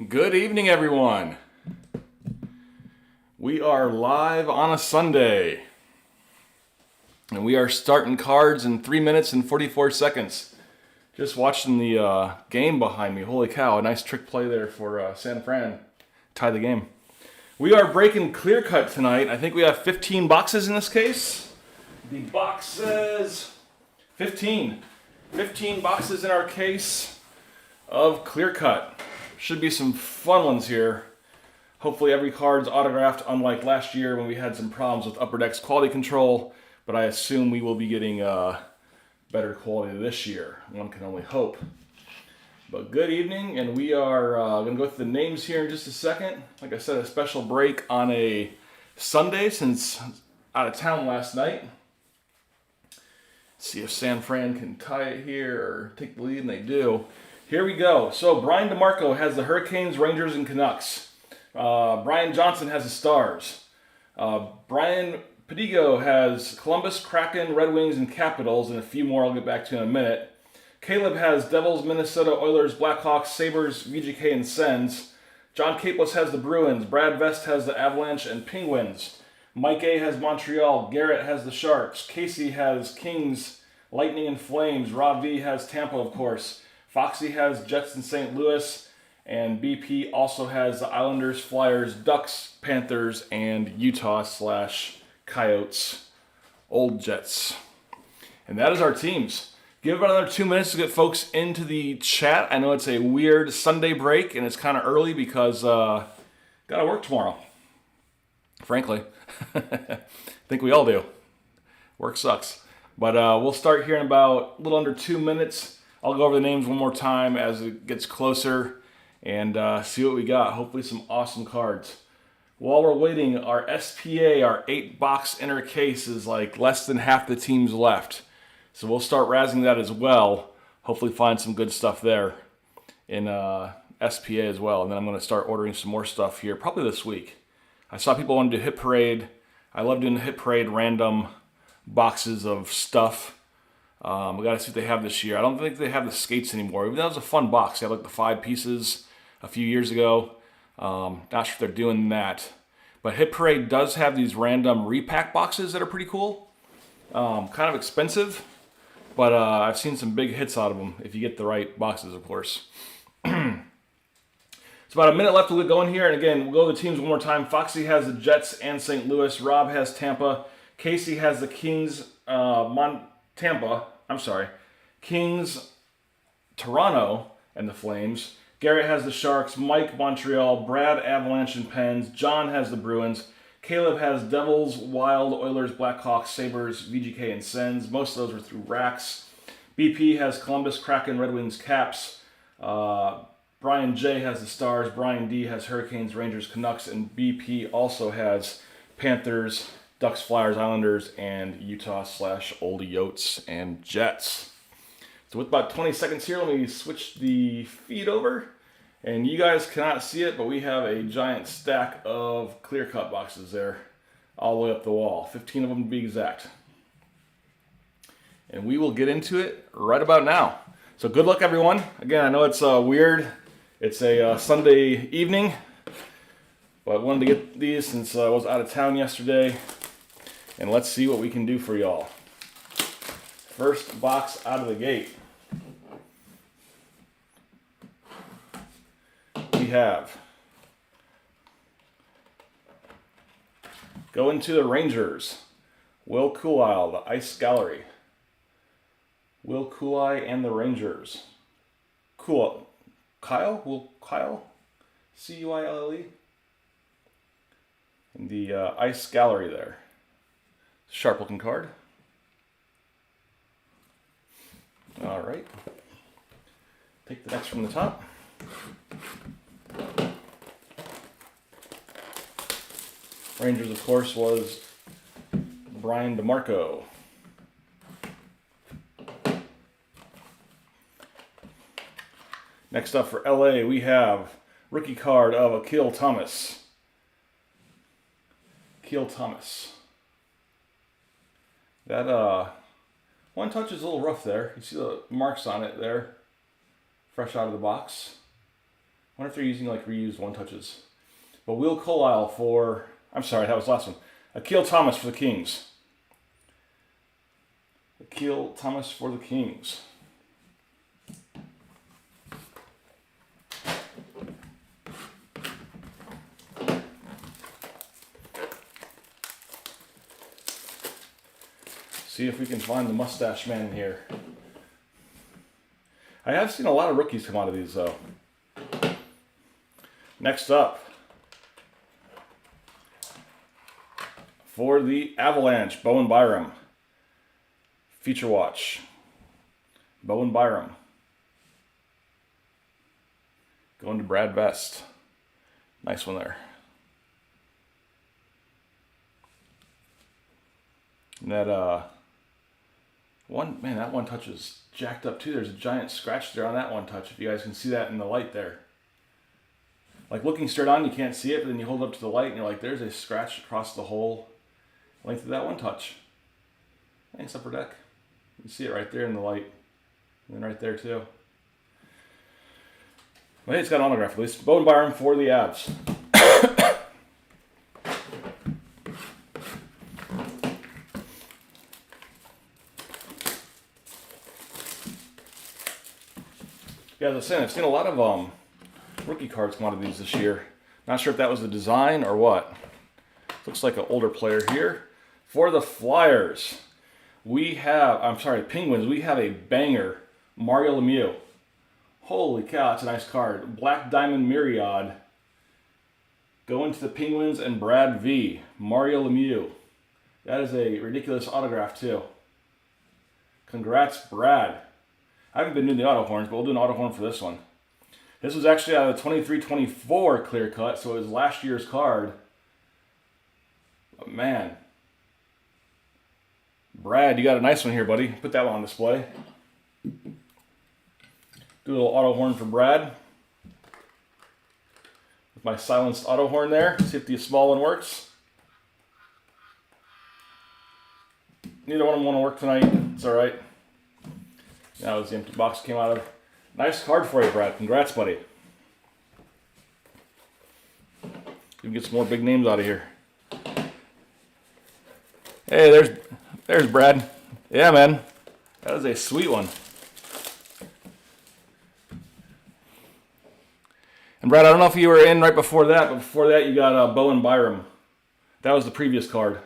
Good evening, everyone. We are live on a Sunday, and we are starting cards in 3 minutes and 44 seconds. Just watching the game behind me. Holy cow, a nice trick play there for San Fran. Tie the game. We are breaking clear cut tonight. I think we have 15 boxes in this case. The box says 15. 15 boxes in our case of clear cut. Should be some fun ones here. Hopefully every card's autographed, unlike last year when we had some problems with Upper Deck's quality control, but I assume we will be getting better quality this year. One can only hope. But good evening, and we are going to go through the names here in just a second. Like I said, a special break on a Sunday since out of town last night. See if San Fran can tie it here or take the lead, and they do. Here we go. So Brian DeMarco has the Hurricanes, Rangers, and Canucks. Brian Johnson has the Stars. Brian Padigo has Columbus, Kraken, Red Wings, and Capitals, and a few more I'll get back to in a minute. Caleb has Devils, Minnesota, Oilers, Blackhawks, Sabres, VGK, and Sens. John Capos has the Bruins. Brad Vest has the Avalanche and Penguins. Mike A has Montreal. Garrett has the Sharks. Casey has Kings, Lightning, and Flames. Rob V has Tampa, of course. Foxy has Jets and St. Louis, and BP also has the Islanders, Flyers, Ducks, Panthers, and Utah/Coyotes, Old Jets. And that is our teams. Give about another 2 minutes to get folks into the chat. I know it's a weird Sunday break, and it's kind of early because gotta work tomorrow. Frankly, I think we all do. Work sucks. But we'll start here in about a little under 2 minutes. I'll go over the names one more time as it gets closer and see what we got. Hopefully some awesome cards. While we're waiting, our SPA, our 8-box inner case, is like less than half the teams left. So we'll start razzing that as well. Hopefully find some good stuff there in SPA as well. And then I'm going to start ordering some more stuff here, probably this week. I saw people want to do Hit Parade. I love doing the Hit Parade random boxes of stuff. We got to see what they have this year. I don't think they have the skates anymore. Even though that was a fun box. They had like the 5 pieces a few years ago. Not sure if they're doing that. But Hit Parade does have these random repack boxes that are pretty cool. Kind of expensive. But I've seen some big hits out of them if you get the right boxes, of course. It's about a minute left to go in here. And again, we'll go to the teams one more time. Foxy has the Jets and St. Louis. Rob has Tampa. Casey has the Kings, Kings, Toronto, and the Flames. Garrett has the Sharks, Mike, Montreal, Brad, Avalanche, and Pens. John has the Bruins. Caleb has Devils, Wild, Oilers, Blackhawks, Sabres, VGK, and Sens. Most of those are through racks. BP has Columbus, Kraken, Red Wings, Caps. Brian J has the Stars. Brian D has Hurricanes, Rangers, Canucks, and BP also has Panthers, Ducks, Flyers, Islanders, and Utah/Old Yotes and Jets. So with about 20 seconds here, let me switch the feed over. And you guys cannot see it, but we have a giant stack of clear-cut boxes there all the way up the wall. 15 of them to be exact. And we will get into it right about now. So good luck, everyone. Again, I know it's weird. It's a Sunday evening, but I wanted to get these since I was out of town yesterday. And let's see what we can do for y'all. First box out of the gate. We have, going to the Rangers, Will Coolile, the Ice Gallery. Will Coolile and the Rangers. Kyle? Will Kyle? C-U-I-L-L-E? And the Ice Gallery there. Sharp looking card. All right. Take the next from the top. Rangers, of course, was Brian DeMarco. Next up for LA, we have rookie card of Akil Thomas. Akil Thomas. That one touch is a little rough there. You see the marks on it there, fresh out of the box. wonder if they're using like reused one touches. But Will Carlisle for, I'm sorry, that was the last one. Akil Thomas for the Kings. Akil Thomas for the Kings. See if we can find the mustache man in here. I have seen a lot of rookies come out of these though. Next up, for the Avalanche, Bowen Byram. Feature watch. Bowen Byram. Going to Brad Best. Nice one there. And that one, man, that one touch is jacked up too. There's a giant scratch there on that one touch. If you guys can see that in the light there. Like looking straight on, you can't see it, but then you hold it up to the light and you're like, there's a scratch across the whole length of that one touch. Thanks, Upper Deck. You can see it right there in the light. And then right there too. Well, hey, it's got an autograph at least. Bowen Byram for the Avs. Yeah, as I was saying, I've seen a lot of rookie cards come out of these this year. Not sure if that was the design or what. Looks like an older player here. For the Flyers, we have, Penguins, we have a banger, Mario Lemieux. Holy cow, that's a nice card. Black Diamond Myriad. Going to the Penguins and Brad V. Mario Lemieux. That is a ridiculous autograph too. Congrats, Brad. I haven't been doing the auto horns, but we'll do an auto horn for this one. This was actually out of the 23-24 clear cut, so it was last year's card. But man. Brad, you got a nice one here, buddy. Put that one on display. Do a little auto horn for Brad. With my silenced auto horn there. See if the small one works. Neither one of them want to work tonight. It's alright. That was the empty box came out of. Nice card for you, Brad. Congrats, buddy. You can get some more big names out of here. Hey, there's Brad. Yeah, man. That is a sweet one. And Brad, I don't know if you were in right before that, but before that you got Bowen Byram. That was the previous card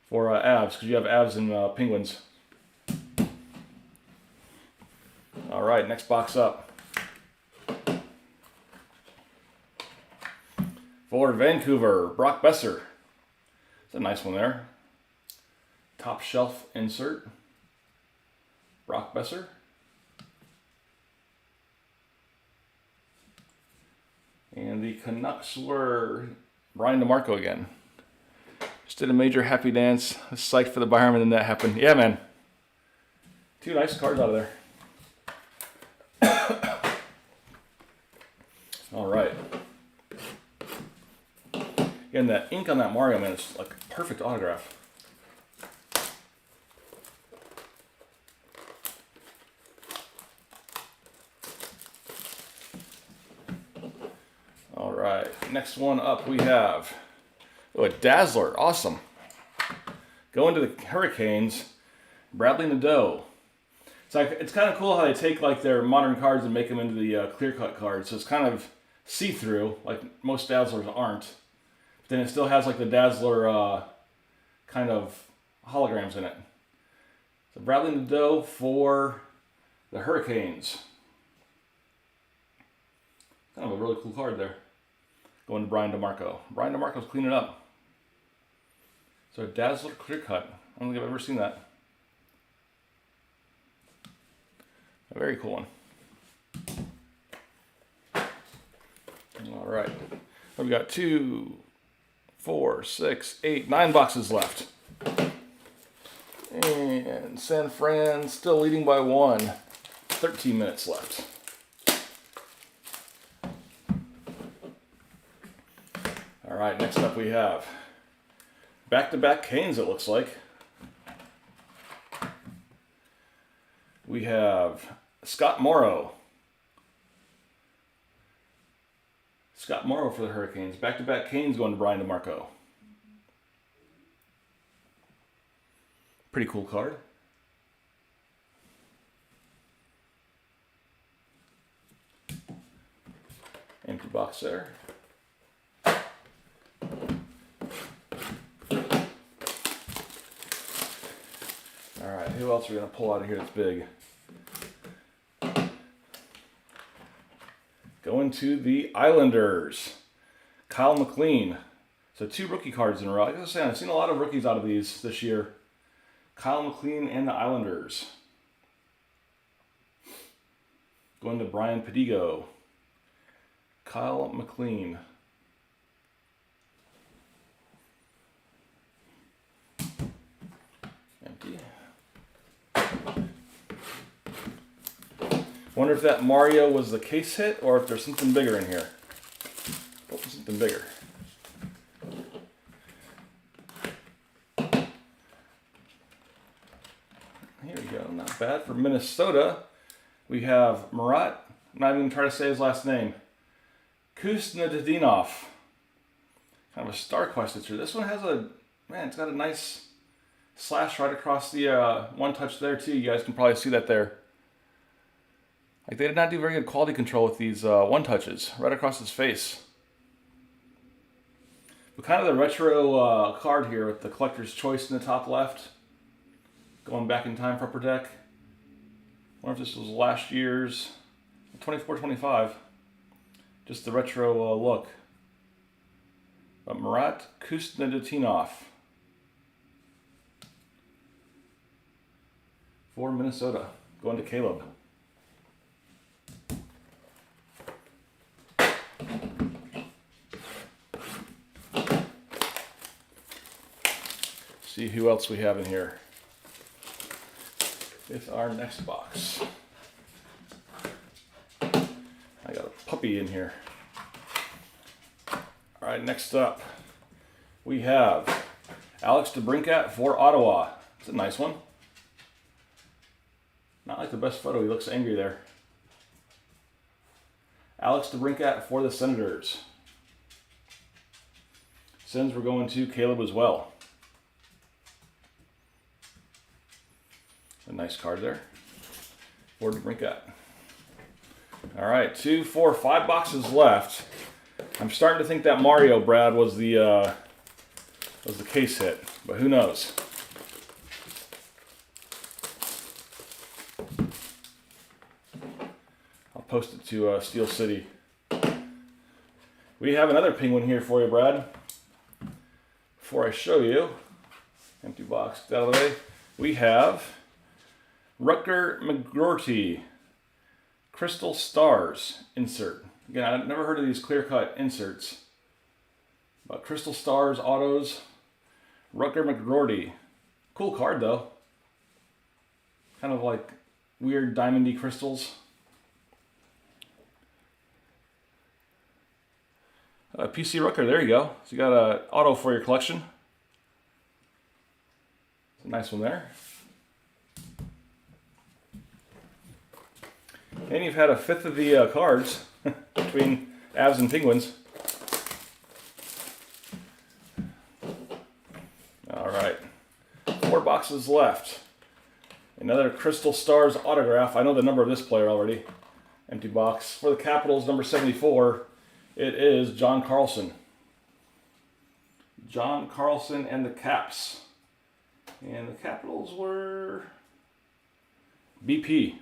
for Avs, because you have Avs and Penguins. All right, next box up. For Vancouver, Brock Besser. It's a nice one there. Top shelf insert. Brock Besser. And the Canucks were Brian DeMarco again. Just did a major happy dance. I was psyched for the Byram, and then that happened. Yeah, man. Two nice cards out of there. All right. Again, that ink on that Mario, man, is like a perfect autograph. All right. Next one up, we have a Dazzler. Awesome. Going to the Hurricanes, Bradley Nadeau. It's kind of cool how they take like their modern cards and make them into the clear cut cards. So it's kind of see-through, like most Dazzlers aren't. But then it still has like the Dazzler kind of holograms in it. So Bradley Nadeau for the Hurricanes. Kind of a really cool card there. Going to Brian DeMarco. Brian DeMarco's cleaning up. So Dazzler clear cut. I don't think I've ever seen that. A very cool one. All right. We've got 2, 4, 6, 8, 9 boxes left. And San Fran still leading by 1. 13 minutes left. All right, next up we have back-to-back Canes, it looks like. We have Scott Morrow Scott Morrow for the Hurricanes. Back-to-back Canes going to Brian DeMarco. Pretty cool card. Empty box there. Alright, who else are we going to pull out of here that's big? Going to the Islanders. Kyle McLean. So 2 rookie cards in a row. Like I was saying, I've seen a lot of rookies out of these this year. Kyle McLean and the Islanders. Going to Brian Pedigo. Kyle McLean. Empty. Wonder if that Mario was the case hit or if there's something bigger in here. Oh, something bigger. Here we go. Not bad for Minnesota. We have Murat. I'm not even going to try to say his last name. Kuznetsov. Kind of a Star Quest picture. This one has a, man, it's got a nice slash right across the one touch there too. You guys can probably see that there. Like they did not do very good quality control with these one touches right across his face. But kind of the retro card here with the collector's choice in the top left. Going back in time for Upper Deck. I wonder if this was last year's 24-25. Just the retro look. But Murat Kuznetsov for Minnesota. Going to Caleb. See who else we have in here with our next box. I got a puppy in here. All right, next up we have Alex DeBrincat for Ottawa. It's a nice one. Not like the best photo. He looks angry there. Alex DeBrincat for the Senators. Sens we're going to Caleb as well. A nice card there for DeBrincat. All right, 2, 4, 5 boxes left. I'm starting to think that Mario, Brad, was the case hit, but who knows? I'll post it to Steel City. We have another penguin here for you, Brad. Before I show you, empty box, get out of the way. We have Rutger McGroarty, Crystal Stars insert. Again, I've never heard of these clear-cut inserts. But Crystal Stars autos, Rutger McGroarty. Cool card though. Kind of like weird diamondy crystals. PC Rutger, there you go. So you got an auto for your collection. It's a nice one there. And you've had a fifth of the cards between Avs and Penguins. All right, 4 boxes left. Another Crystal Stars autograph. I know the number of this player already. Empty box. For the Capitals, number 74, it is John Carlson. John Carlson and the Caps. And the Capitals were BP.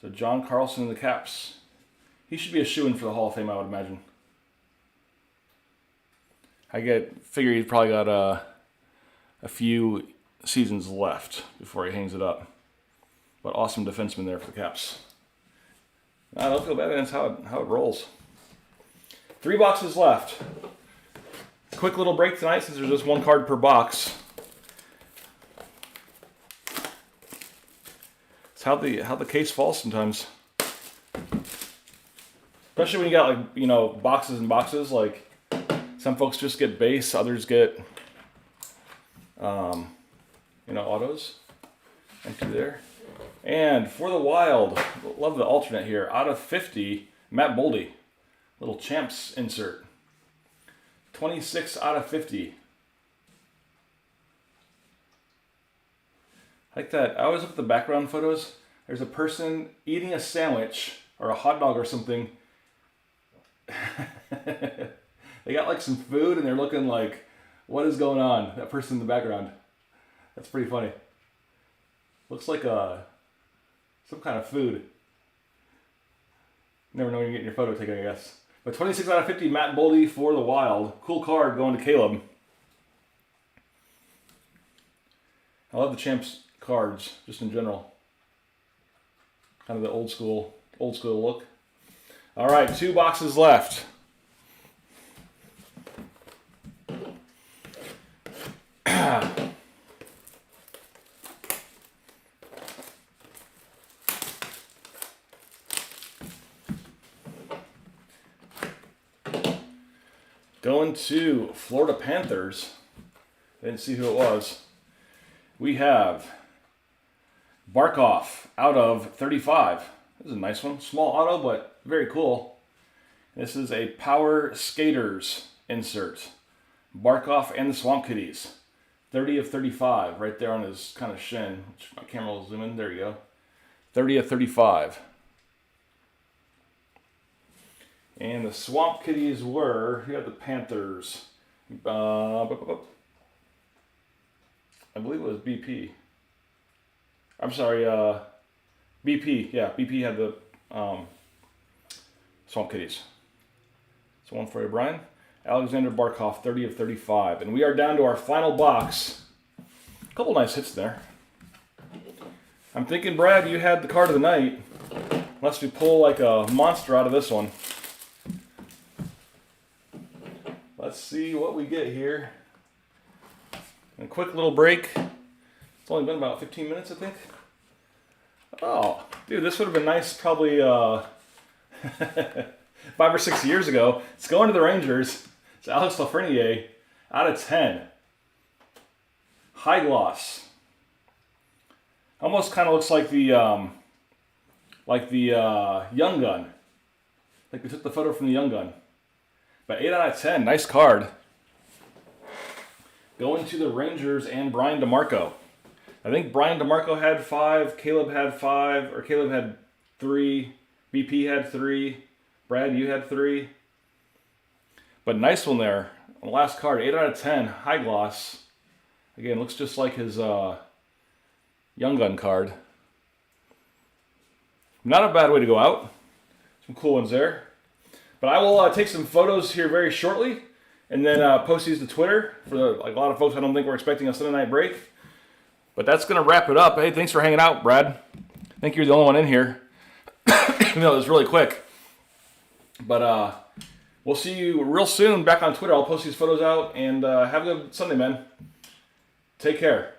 So John Carlson and the Caps. He should be a shoo-in for the Hall of Fame, I would imagine. Figure he's probably got a few seasons left before he hangs it up. But awesome defenseman there for the Caps. I don't feel bad, that's how it rolls. 3 boxes left. Quick little break tonight since there's just 1 card per box. It's how the case falls sometimes. Especially when you got, like, you know, boxes and boxes. Like, some folks just get base, others get you know, autos. Empty there. And for the Wild, love the alternate here. Out of 50, Matt Boldy. Little Champs insert. 26 out of 50. I like that. I always look at the background photos. There's a person eating a sandwich or a hot dog or something. They got like some food and they're looking like, what is going on? That person in the background. That's pretty funny. Looks like some kind of food. Never know when you're getting your photo taken, I guess. But 26 out of 50, Matt Boldy for the Wild. Cool card going to Caleb. I love the Champs cards, just in general. Kind of the old school look. All right, 2 boxes left. Going to Florida Panthers. I didn't see who it was. We have Barkov out of 35. This is a nice one. Small auto, but very cool. This is a Power Skaters insert. Barkov and the Swamp Kitties. 30 of 35 right there on his kind of shin. Which my camera will zoom in. There you go. 30 of 35. And the Swamp Kitties were, who had the Panthers? I believe it was BP. I'm sorry, BP. Yeah, BP had the Swamp Kitties. So one for you, Brian. Alexander Barkov, 30 of 35. And we are down to our final box. A couple nice hits there. I'm thinking, Brad, you had the card of the night. Unless we pull like a monster out of this one. Let's see what we get here. A quick little break. It's only been about 15 minutes, I think. Oh, dude, this would have been nice probably 5 or 6 years ago. It's going to the Rangers. It's Alex Lafreniere out of 10. High gloss. Almost kind of looks like the Young Gun. Like we took the photo from the Young Gun. But 8 out of 10, nice card. Going to the Rangers and Brian DeMarco. I think Brian DeMarco had 5, Caleb had 5, or Caleb had 3, BP had 3, Brad, you had 3. But nice one there. On the last card, 8 out of 10, high gloss. Again, looks just like his Young Gun card. Not a bad way to go out. Some cool ones there. But I will take some photos here very shortly and then post these to Twitter for like a lot of folks I don't think we're expecting a Sunday night break. But that's going to wrap it up. Hey, thanks for hanging out, Brad. I think you're the only one in here. Even though it was really quick. But we'll see you real soon back on Twitter. I'll post these photos out and have a good Sunday, man. Take care.